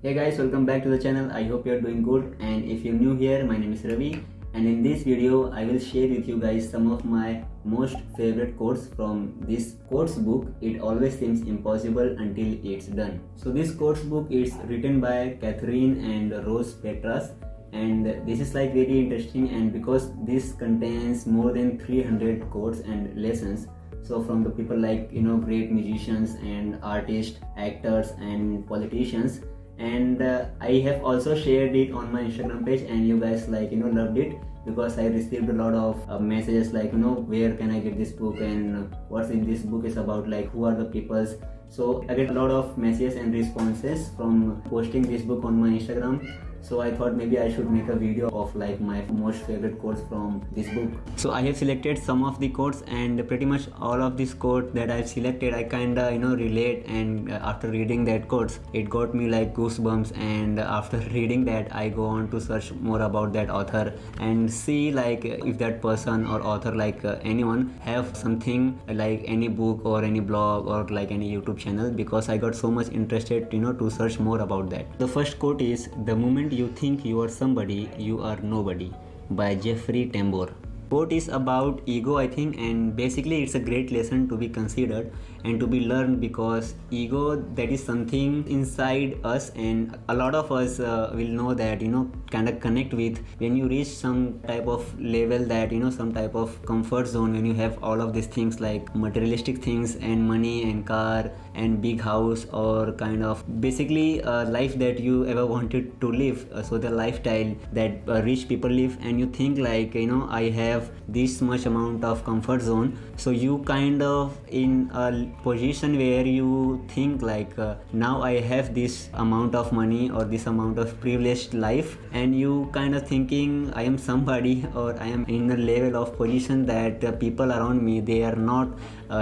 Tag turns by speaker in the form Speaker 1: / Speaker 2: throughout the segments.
Speaker 1: Hey guys, welcome back to the channel. I hope you are doing good, and if you're new here, my name is Ravi, and in this video I will share with you guys some of my most favorite quotes from this quotes book. It always seems impossible until it's done. So this quotes book is written by Catherine and Rose Petras, and this is like very interesting, and because this contains more than 300 quotes and lessons, so from the people like great musicians and artists, actors and politicians. And I have also shared it on my Instagram page, and you guys loved it, because I received a lot of messages like where can I get this book, and what's in this book is about, like who are the peoples. So I get a lot of messages and responses from posting this book on my Instagram. So I thought maybe I should make a video of like my most favorite quotes from this book. So I have selected some of the quotes, and pretty much all of these quotes that I've selected I kinda relate, and after reading that quotes it got me like goosebumps, and after reading that I go on to search more about that author and see like if that person or author, like anyone, have something like any book or any blog or like any YouTube channel, because I got so much interested to search more about that. The first quote is, "The moment you think you are somebody, you are nobody," by Jeffrey Tambor. Quote is about ego, I think, and basically it's a great lesson to be considered and to be learned, because ego, that is something inside us, and a lot of us will know that kind of connect with when you reach some type of level, that some type of comfort zone, when you have all of these things like materialistic things and money and car and big house, or kind of basically a life that you ever wanted to live, so the lifestyle that rich people live, and you think like I have this much amount of comfort zone, so you kind of in a position where you think like now I have this amount of money or this amount of privileged life, and you kind of thinking I am somebody, or I am in a level of position that people around me, they are not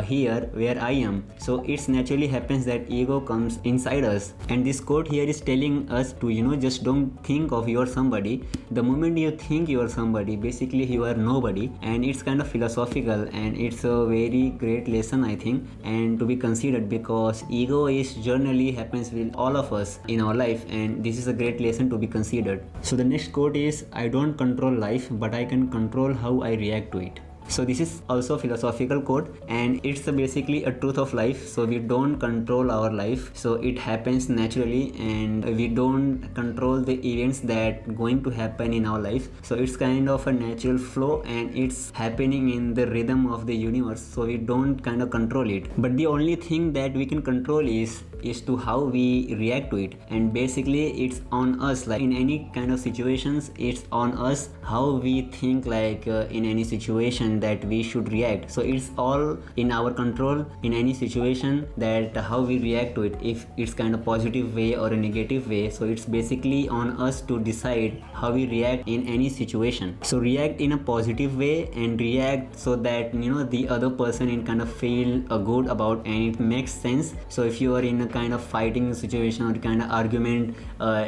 Speaker 1: here where I am. So it's naturally happens that ego comes inside us, and this quote here is telling us to just don't think of you're somebody. The moment you think you are somebody, basically you are nobody, and it's kind of philosophical, and it's a very great lesson, I think, and to be considered, because ego is generally happens with all of us in our life, and this is a great lesson to be considered. So the next quote is, "I don't control life, but I can control how I react to it." So this is also a philosophical quote, and it's basically a truth of life. So we don't control our life, so it happens naturally, and we don't control the events that going to happen in our life. So it's kind of a natural flow, and it's happening in the rhythm of the universe, so we don't kind of control it. But the only thing that we can control is to how we react to it, and basically it's on us. Like in any kind of situations, it's on us how we think, like in any situation that we should react. So it's all in our control in any situation, that how we react to it, if it's kind of positive way or a negative way. So it's basically on us to decide how we react in any situation. So react in a positive way, and react so that the other person in kind of feel good about, and it makes sense. So if you are in a kind of fighting situation or kind of argument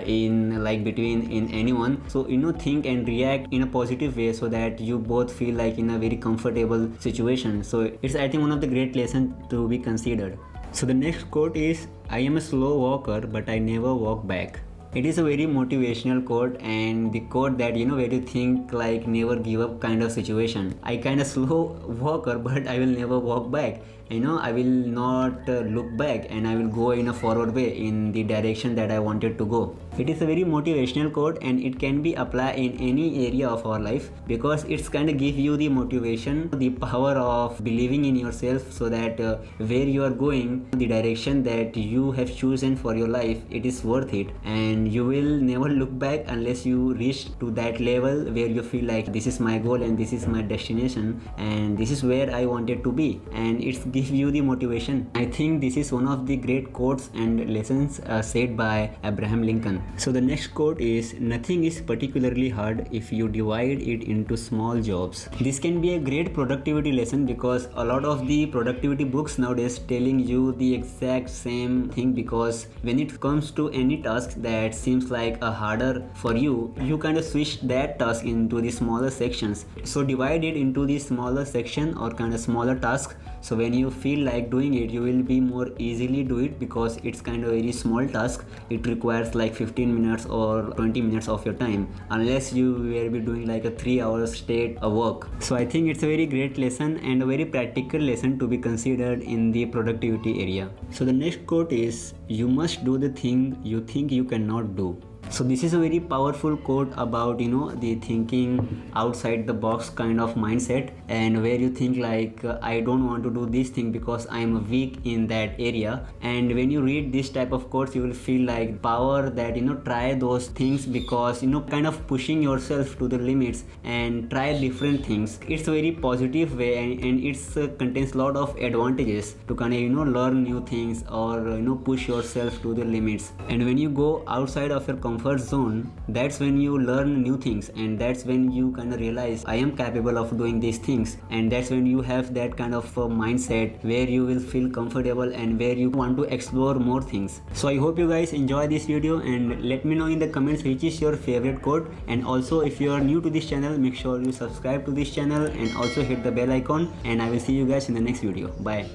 Speaker 1: in like between in anyone, so think and react in a positive way, so that you both feel like in a very comfortable situation. So it's, I think, one of the great lessons to be considered. So the next quote is, "I am a slow walker, but I never walk back." It is a very motivational quote, and the quote that where you think like never give up kind of situation. I kind of slow walker, but I will never walk back. I will not look back, and I will go in a forward way in the direction that I wanted to go. It is a very motivational quote, and it can be applied in any area of our life, because it's kind of give you the motivation, the power of believing in yourself, so that where you are going, the direction that you have chosen for your life, it is worth it, and you will never look back unless you reach to that level where you feel like this is my goal, and this is my destination, and this is where I wanted to be, and it's give you the motivation. I think this is one of the great quotes and lessons said by Abraham Lincoln. So the next quote is, "Nothing is particularly hard if you divide it into small jobs." This can be a great productivity lesson, because a lot of the productivity books nowadays telling you the exact same thing, because when it comes to any task that seems like a harder for you, you kind of switch that task into the smaller sections. So divide it into the smaller section or kind of smaller task, So when you feel like doing it, you will be more easily do it, because it's kind of a very small task. It requires like 15 minutes or 20 minutes of your time, unless you will be doing like a 3 hours straight work. So I think it's a very great lesson and a very practical lesson to be considered in the productivity area. So the next quote is, you must do the thing you think you cannot do. So this is a very powerful quote about the thinking outside the box kind of mindset, and where you think like I don't want to do this thing because I am weak in that area. And when you read this type of quotes, you will feel like power that try those things, because kind of pushing yourself to the limits and try different things. It's a very positive way, and it's contains a lot of advantages to kind of learn new things, or push yourself to the limits. And when you go outside of your comfort zone, that's when you learn new things, and that's when you kind of realize I am capable of doing these things. And that's when you have that kind of mindset where you will feel comfortable and where you want to explore more things. So I hope you guys enjoy this video, and let me know in the comments which is your favorite quote. And also, if you are new to this channel, make sure you subscribe to this channel and also hit the bell icon, and I will see you guys in the next video. Bye.